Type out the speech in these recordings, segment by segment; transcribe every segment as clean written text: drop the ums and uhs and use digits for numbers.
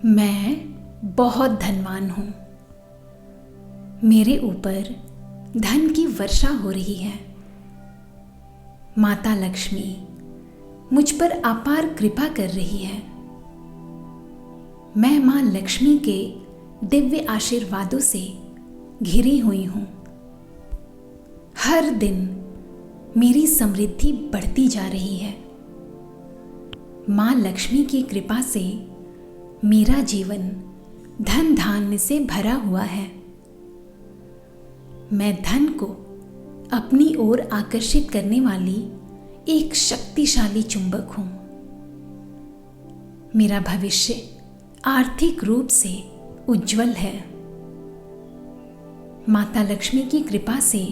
मैं बहुत धनवान हूँ। मेरे ऊपर धन की वर्षा हो रही है। माता लक्ष्मी मुझ पर अपार कृपा कर रही है। मैं माँ लक्ष्मी के दिव्य आशीर्वादों से घिरी हुई हूँ। हर दिन मेरी समृद्धि बढ़ती जा रही है। माँ लक्ष्मी की कृपा से मेरा जीवन धन धान्य से भरा हुआ है। मैं धन को अपनी ओर आकर्षित करने वाली एक शक्तिशाली चुंबक हूं। मेरा भविष्य आर्थिक रूप से उज्जवल है। माता लक्ष्मी की कृपा से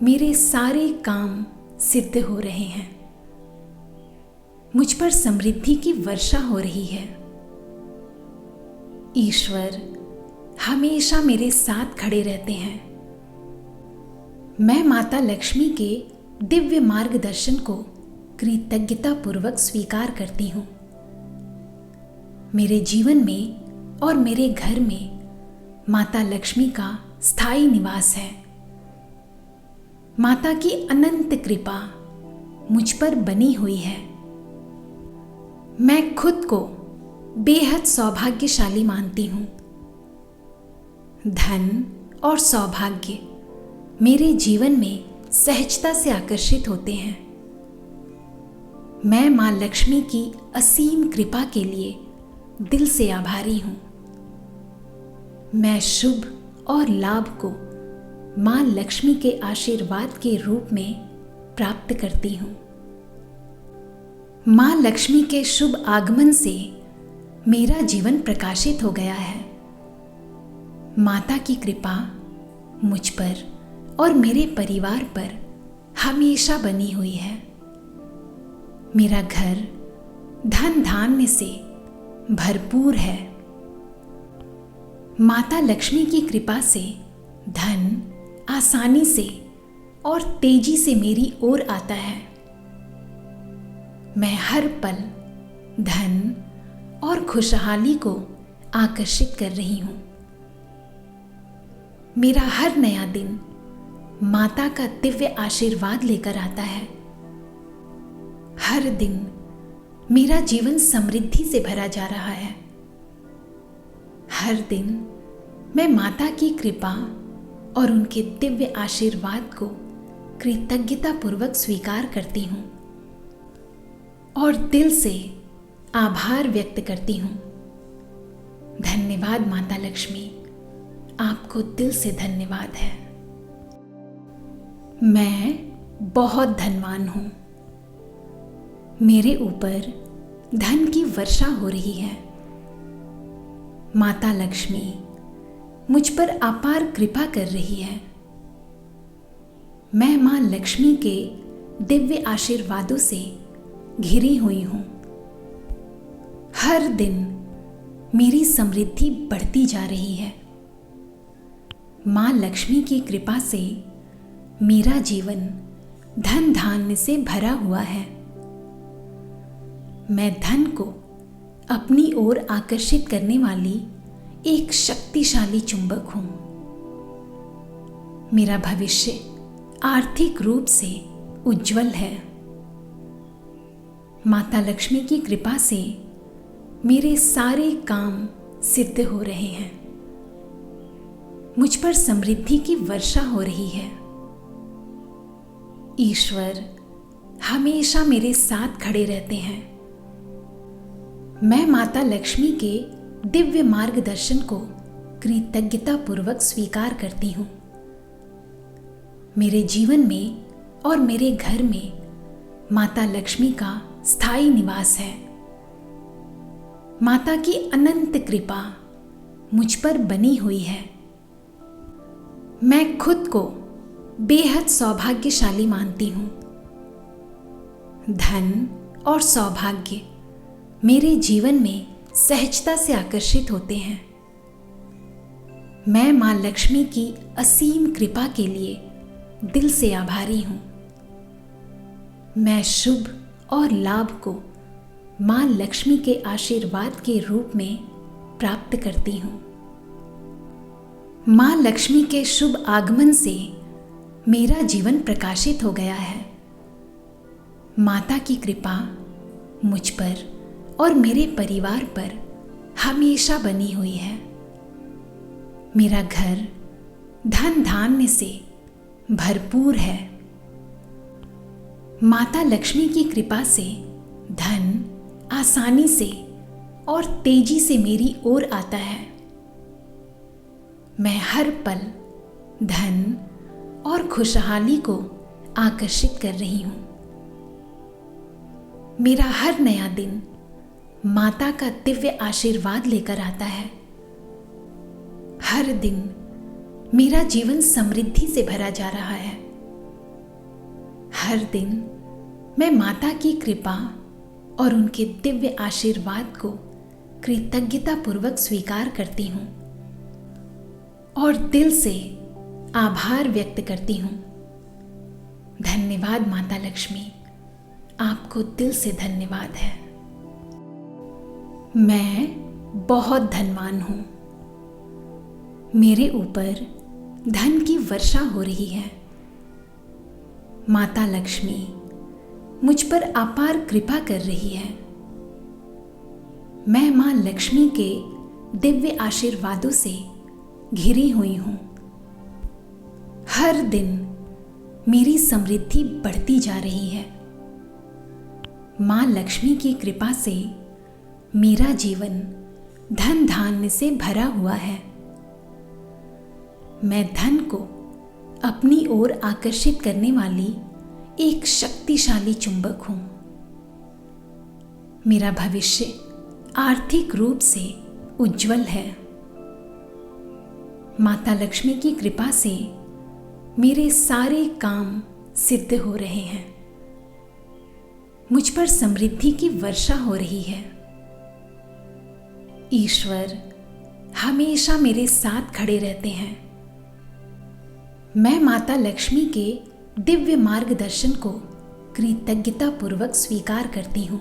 मेरे सारे काम सिद्ध हो रहे हैं। मुझ पर समृद्धि की वर्षा हो रही है। ईश्वर हमेशा मेरे साथ खड़े रहते हैं। मैं माता लक्ष्मी के दिव्य मार्गदर्शन को कृतज्ञतापूर्वक स्वीकार करती हूँ। मेरे जीवन में और मेरे घर में माता लक्ष्मी का स्थायी निवास है। माता की अनंत कृपा मुझ पर बनी हुई है। मैं खुद को बेहद सौभाग्यशाली मानती हूँ। धन और सौभाग्य मेरे जीवन में सहजता से आकर्षित होते हैं। मैं माँ लक्ष्मी की असीम कृपा के लिए दिल से आभारी हूँ। मैं शुभ और लाभ को माँ लक्ष्मी के आशीर्वाद के रूप में प्राप्त करती हूँ। माँ लक्ष्मी के शुभ आगमन से मेरा जीवन प्रकाशित हो गया है। माता की कृपा मुझ पर और मेरे परिवार पर हमेशा बनी हुई है। मेरा घर धन धान्य से भरपूर है। माता लक्ष्मी की कृपा से धन आसानी से और तेजी से मेरी ओर आता है। मैं हर पल धन और खुशहाली को आकर्षित कर रही हूँ। मेरा हर नया दिन माता का दिव्य आशीर्वाद लेकर आता है। हर दिन मेरा जीवन समृद्धि से भरा जा रहा है। हर दिन मैं माता की कृपा और उनके दिव्य आशीर्वाद को कृतज्ञतापूर्वक स्वीकार करती हूँ और दिल से आभार व्यक्त करती हूँ। धन्यवाद माता लक्ष्मी, आपको दिल से धन्यवाद है। मैं बहुत धनवान हूँ। मेरे ऊपर धन की वर्षा हो रही है। माता लक्ष्मी मुझ पर अपार कृपा कर रही है। मैं माँ लक्ष्मी के दिव्य आशीर्वादों से घिरी हुई हूँ। हर दिन मेरी समृद्धि बढ़ती जा रही है। माँ लक्ष्मी की कृपा से मेरा जीवन धन धान्य से भरा हुआ है। मैं धन को अपनी ओर आकर्षित करने वाली एक शक्तिशाली चुंबक हूँ। मेरा भविष्य आर्थिक रूप से उज्जवल है। माता लक्ष्मी की कृपा से मेरे सारे काम सिद्ध हो रहे हैं। मुझ पर समृद्धि की वर्षा हो रही है। ईश्वर हमेशा मेरे साथ खड़े रहते हैं। मैं माता लक्ष्मी के दिव्य मार्गदर्शन को कृतज्ञतापूर्वक स्वीकार करती हूँ। मेरे जीवन में और मेरे घर में माता लक्ष्मी का स्थायी निवास है। माता की अनंत कृपा मुझ पर बनी हुई है। मैं खुद को बेहद सौभाग्यशाली मानती हूँ। धन और सौभाग्य मेरे जीवन में सहजता से आकर्षित होते हैं। मैं माँ लक्ष्मी की असीम कृपा के लिए दिल से आभारी हूँ। मैं शुभ और लाभ को माँ लक्ष्मी के आशीर्वाद के रूप में प्राप्त करती हूँ। माँ लक्ष्मी के शुभ आगमन से मेरा जीवन प्रकाशित हो गया है। माता की कृपा मुझ पर और मेरे परिवार पर हमेशा बनी हुई है। मेरा घर धन धान्य से भरपूर है। माता लक्ष्मी की कृपा से धन आसानी से और तेजी से मेरी ओर आता है। मैं हर पल धन और खुशहाली को आकर्षित कर रही हूँ। मेरा हर नया दिन माता का दिव्य आशीर्वाद लेकर आता है। हर दिन मेरा जीवन समृद्धि से भरा जा रहा है। हर दिन मैं माता की कृपा और उनके दिव्य आशीर्वाद को कृतज्ञतापूर्वक स्वीकार करती हूँ और दिल से आभार व्यक्त करती हूँ। धन्यवाद माता लक्ष्मी, आपको दिल से धन्यवाद है। मैं बहुत धनवान हूँ। मेरे ऊपर धन की वर्षा हो रही है। माता लक्ष्मी मुझ पर अपार कृपा कर रही है। मैं माँ लक्ष्मी के दिव्य आशीर्वादों से घिरी हुई हूँ। हर दिन मेरी समृद्धि बढ़ती जा रही है। माँ लक्ष्मी की कृपा से मेरा जीवन धन धान्य से भरा हुआ है। मैं धन को अपनी ओर आकर्षित करने वाली एक शक्तिशाली चुंबक हूं। मेरा भविष्य आर्थिक रूप से उज्जवल है। माता लक्ष्मी की कृपा से मेरे सारे काम सिद्ध हो रहे हैं। मुझ पर समृद्धि की वर्षा हो रही है। ईश्वर हमेशा मेरे साथ खड़े रहते हैं। मैं माता लक्ष्मी के दिव्य मार्गदर्शन को कृतज्ञतापूर्वक स्वीकार करती हूँ।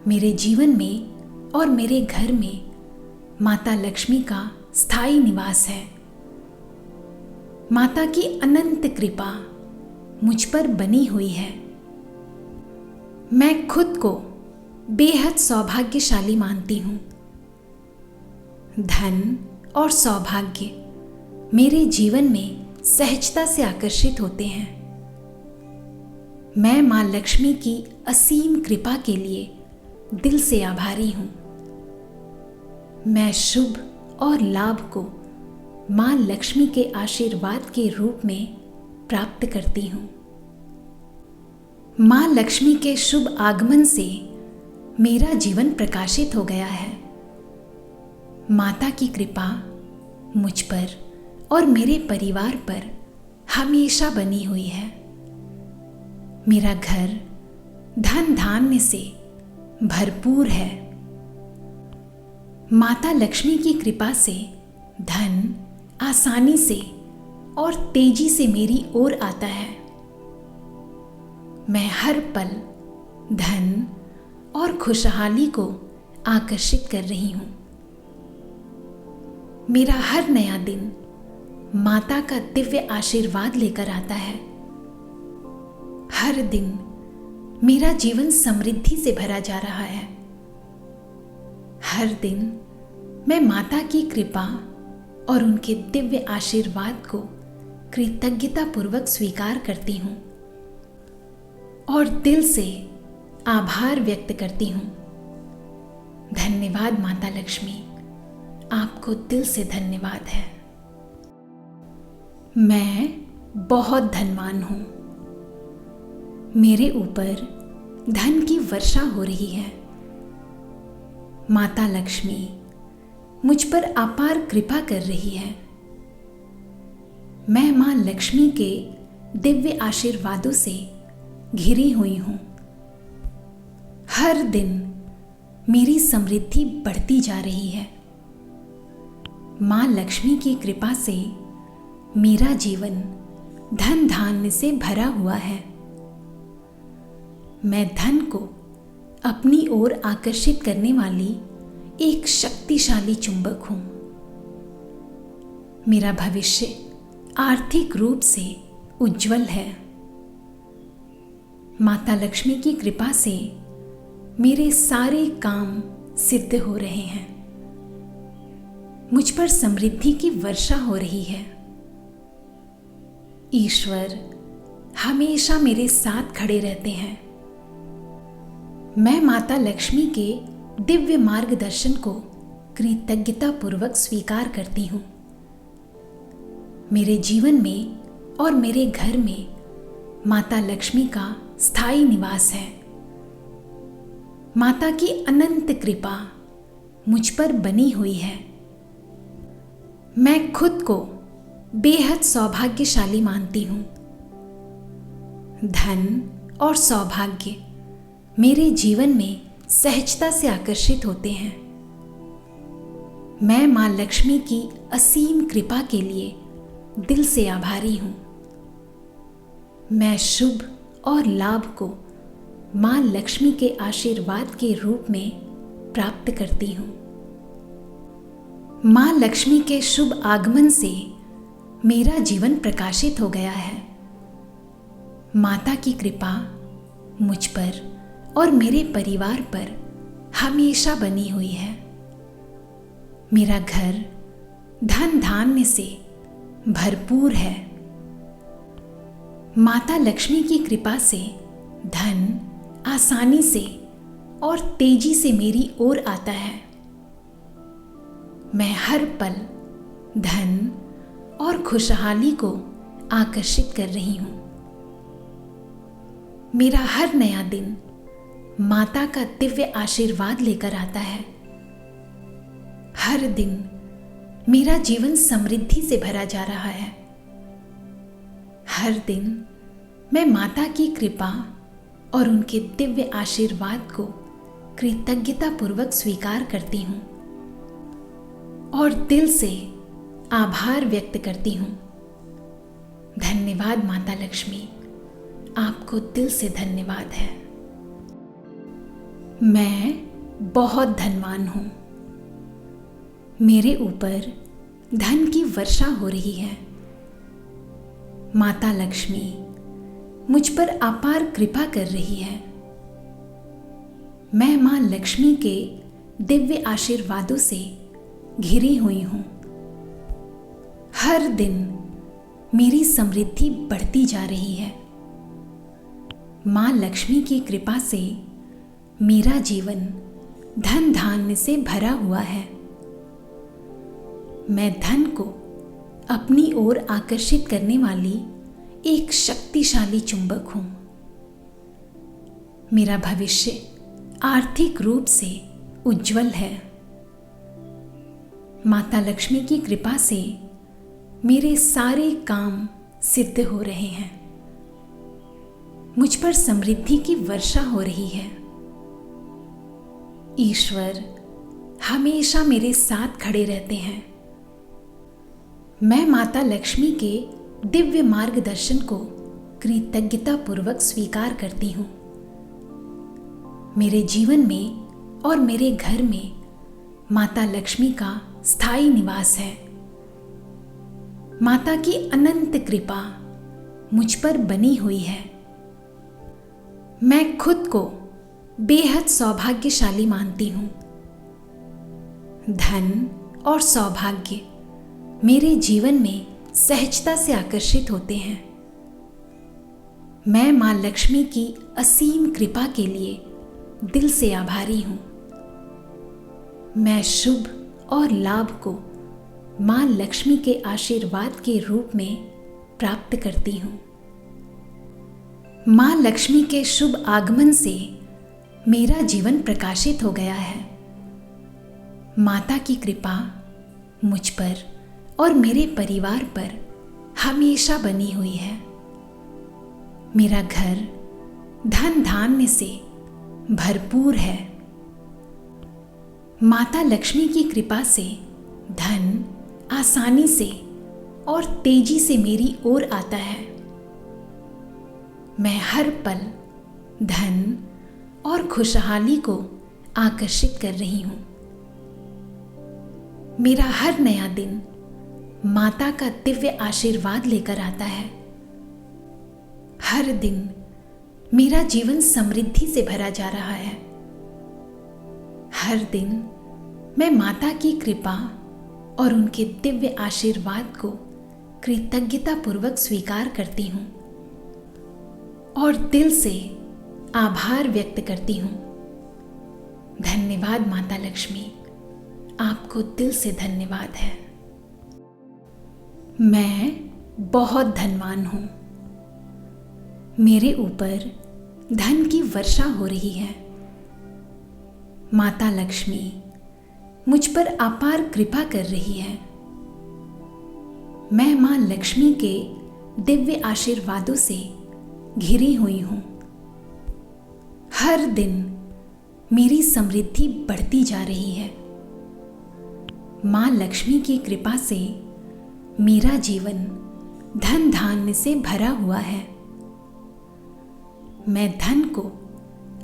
मेरे जीवन में और मेरे घर में माता लक्ष्मी का स्थायी निवास है। माता की अनंत कृपा मुझ पर बनी हुई है। मैं खुद को बेहद सौभाग्यशाली मानती हूँ। धन और सौभाग्य मेरे जीवन में सहजता से आकर्षित होते हैं। मैं माँ लक्ष्मी की असीम कृपा के लिए दिल से आभारी हूँ। मैं शुभ और लाभ को माँ लक्ष्मी के आशीर्वाद के रूप में प्राप्त करती हूँ। माँ लक्ष्मी के शुभ आगमन से मेरा जीवन प्रकाशित हो गया है। माता की कृपा मुझ पर और मेरे परिवार पर हमेशा बनी हुई है। मेरा घर धन धान्य से भरपूर है। माता लक्ष्मी की कृपा से धन आसानी से और तेजी से मेरी ओर आता है। मैं हर पल धन और खुशहाली को आकर्षित कर रही हूँ। मेरा हर नया दिन माता का दिव्य आशीर्वाद लेकर आता है। हर दिन मेरा जीवन समृद्धि से भरा जा रहा है। हर दिन मैं माता की कृपा और उनके दिव्य आशीर्वाद को कृतज्ञतापूर्वक स्वीकार करती हूँ और दिल से आभार व्यक्त करती हूँ। धन्यवाद माता लक्ष्मी, आपको दिल से धन्यवाद है। मैं बहुत धनवान हूँ। मेरे ऊपर धन की वर्षा हो रही है। माता लक्ष्मी मुझ पर अपार कृपा कर रही है। मैं माँ लक्ष्मी के दिव्य आशीर्वादों से घिरी हुई हूँ। हर दिन मेरी समृद्धि बढ़ती जा रही है। माँ लक्ष्मी की कृपा से मेरा जीवन धन धान्य से भरा हुआ है। मैं धन को अपनी ओर आकर्षित करने वाली एक शक्तिशाली चुंबक हूं। मेरा भविष्य आर्थिक रूप से उज्जवल है। माता लक्ष्मी की कृपा से मेरे सारे काम सिद्ध हो रहे हैं। मुझ पर समृद्धि की वर्षा हो रही है। ईश्वर हमेशा मेरे साथ खड़े रहते हैं। मैं माता लक्ष्मी के दिव्य मार्गदर्शन को कृतज्ञतापूर्वक स्वीकार करती हूँ। मेरे जीवन में और मेरे घर में माता लक्ष्मी का स्थायी निवास है। माता की अनंत कृपा मुझ पर बनी हुई है। मैं खुद को बेहद सौभाग्यशाली मानती हूँ। धन और सौभाग्य मेरे जीवन में सहजता से आकर्षित होते हैं। मैं मां लक्ष्मी की असीम कृपा के लिए दिल से आभारी हूँ। मैं शुभ और लाभ को मां लक्ष्मी के आशीर्वाद के रूप में प्राप्त करती हूँ। मां लक्ष्मी के शुभ आगमन से मेरा जीवन प्रकाशित हो गया है। माता की कृपा मुझ पर और मेरे परिवार पर हमेशा बनी हुई है। मेरा घर धन धान्य से भरपूर है। माता लक्ष्मी की कृपा से धन आसानी से और तेजी से मेरी ओर आता है। मैं हर पल धन और खुशहाली को आकर्षित कर रही हूं। मेरा हर नया दिन माता का दिव्य आशीर्वाद लेकर आता है। हर दिन मेरा जीवन समृद्धि से भरा जा रहा है। हर दिन मैं माता की कृपा और उनके दिव्य आशीर्वाद को कृतज्ञतापूर्वक स्वीकार करती हूँ और दिल से आभार व्यक्त करती हूँ। धन्यवाद माता लक्ष्मी, आपको दिल से धन्यवाद है। मैं बहुत धनवान हूँ। मेरे ऊपर धन की वर्षा हो रही है। माता लक्ष्मी मुझ पर अपार कृपा कर रही है। मैं मां लक्ष्मी के दिव्य आशीर्वादों से घिरी हुई हूँ। हर दिन मेरी समृद्धि बढ़ती जा रही है। मां लक्ष्मी की कृपा से मेरा जीवन धन धान्य से भरा हुआ है। मैं धन को अपनी ओर आकर्षित करने वाली एक शक्तिशाली चुंबक हूं। मेरा भविष्य आर्थिक रूप से उज्जवल है। माता लक्ष्मी की कृपा से मेरे सारे काम सिद्ध हो रहे हैं। मुझ पर समृद्धि की वर्षा हो रही है। ईश्वर हमेशा मेरे साथ खड़े रहते हैं। मैं माता लक्ष्मी के दिव्य मार्गदर्शन को कृतज्ञतापूर्वक स्वीकार करती हूँ। मेरे जीवन में और मेरे घर में माता लक्ष्मी का स्थायी निवास है। माता की अनंत कृपा मुझ पर बनी हुई है। मैं खुद को बेहद सौभाग्यशाली मानती हूँ। धन और सौभाग्य मेरे जीवन में सहजता से आकर्षित होते हैं। मैं मां लक्ष्मी की असीम कृपा के लिए दिल से आभारी हूँ। मैं शुभ और लाभ को मां लक्ष्मी के आशीर्वाद के रूप में प्राप्त करती हूँ। मां लक्ष्मी के शुभ आगमन से मेरा जीवन प्रकाशित हो गया है। माता की कृपा मुझ पर और मेरे परिवार पर हमेशा बनी हुई है। मेरा घर धन धान्य से भरपूर है। माता लक्ष्मी की कृपा से धन आसानी से और तेजी से मेरी ओर आता है। मैं हर पल धन और खुशहाली को आकर्षित कर रही हूँ। मेरा हर नया दिन माता का दिव्य आशीर्वाद लेकर आता है। हर दिन मेरा जीवन समृद्धि से भरा जा रहा है। हर दिन मैं माता की कृपा और उनके दिव्य आशीर्वाद को कृतज्ञतापूर्वक स्वीकार करती हूँ और दिल से आभार व्यक्त करती हूँ। धन्यवाद माता लक्ष्मी, आपको दिल से धन्यवाद है। मैं बहुत धनवान हूँ। मेरे ऊपर धन की वर्षा हो रही है। माता लक्ष्मी मुझ पर अपार कृपा कर रही है। मैं मां लक्ष्मी के दिव्य आशीर्वादों से घिरी हुई हूं। हर दिन मेरी समृद्धि बढ़ती जा रही है। मां लक्ष्मी की कृपा से मेरा जीवन धन धान्य से भरा हुआ है। मैं धन को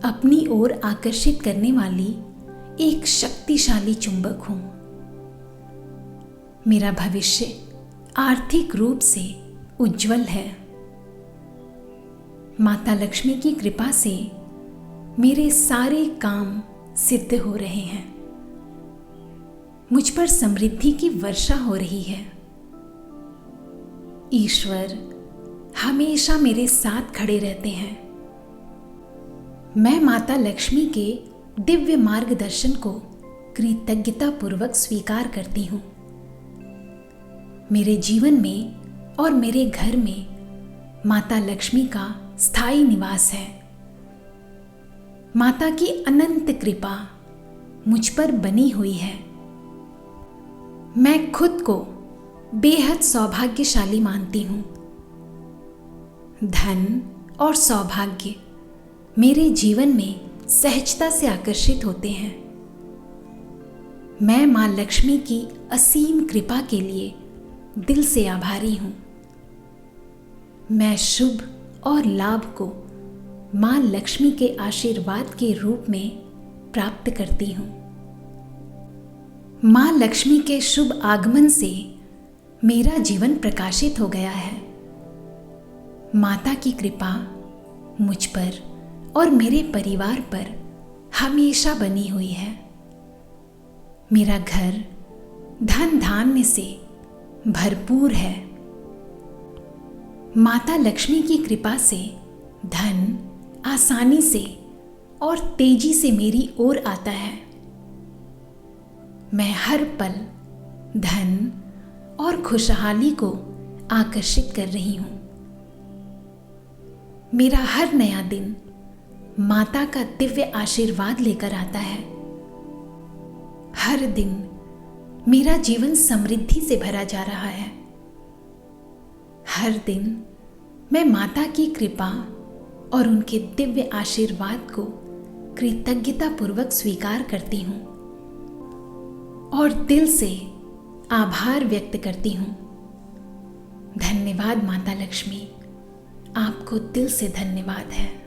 अपनी ओर आकर्षित करने वाली एक शक्तिशाली चुंबक हूं। मेरा भविष्य आर्थिक रूप से उज्जवल है। माता लक्ष्मी की कृपा से मेरे सारे काम सिद्ध हो रहे हैं। मुझ पर समृद्धि की वर्षा हो रही है। ईश्वर हमेशा मेरे साथ खड़े रहते हैं। मैं माता लक्ष्मी के दिव्य मार्गदर्शन को कृतज्ञतापूर्वक स्वीकार करती हूँ। मेरे जीवन में और मेरे घर में माता लक्ष्मी का स्थायी निवास है। माता की अनंत कृपा मुझ पर बनी हुई है। मैं खुद को बेहद सौभाग्यशाली मानती हूँ। धन और सौभाग्य मेरे जीवन में सहजता से आकर्षित होते हैं। मैं मां लक्ष्मी की असीम कृपा के लिए दिल से आभारी हूँ। मैं शुभ और लाभ को मां लक्ष्मी के आशीर्वाद के रूप में प्राप्त करती हूँ। मां लक्ष्मी के शुभ आगमन से मेरा जीवन प्रकाशित हो गया है। माता की कृपा मुझ पर और मेरे परिवार पर हमेशा बनी हुई है। मेरा घर धन धान्य से भरपूर है। माता लक्ष्मी की कृपा से धन आसानी से और तेजी से मेरी ओर आता है। मैं हर पल धन और खुशहाली को आकर्षित कर रही हूं। मेरा हर नया दिन माता का दिव्य आशीर्वाद लेकर आता है। हर दिन मेरा जीवन समृद्धि से भरा जा रहा है। हर दिन मैं माता की कृपा और उनके दिव्य आशीर्वाद को कृतज्ञतापूर्वक स्वीकार करती हूँ और दिल से आभार व्यक्त करती हूँ। धन्यवाद माता लक्ष्मी, आपको दिल से धन्यवाद है।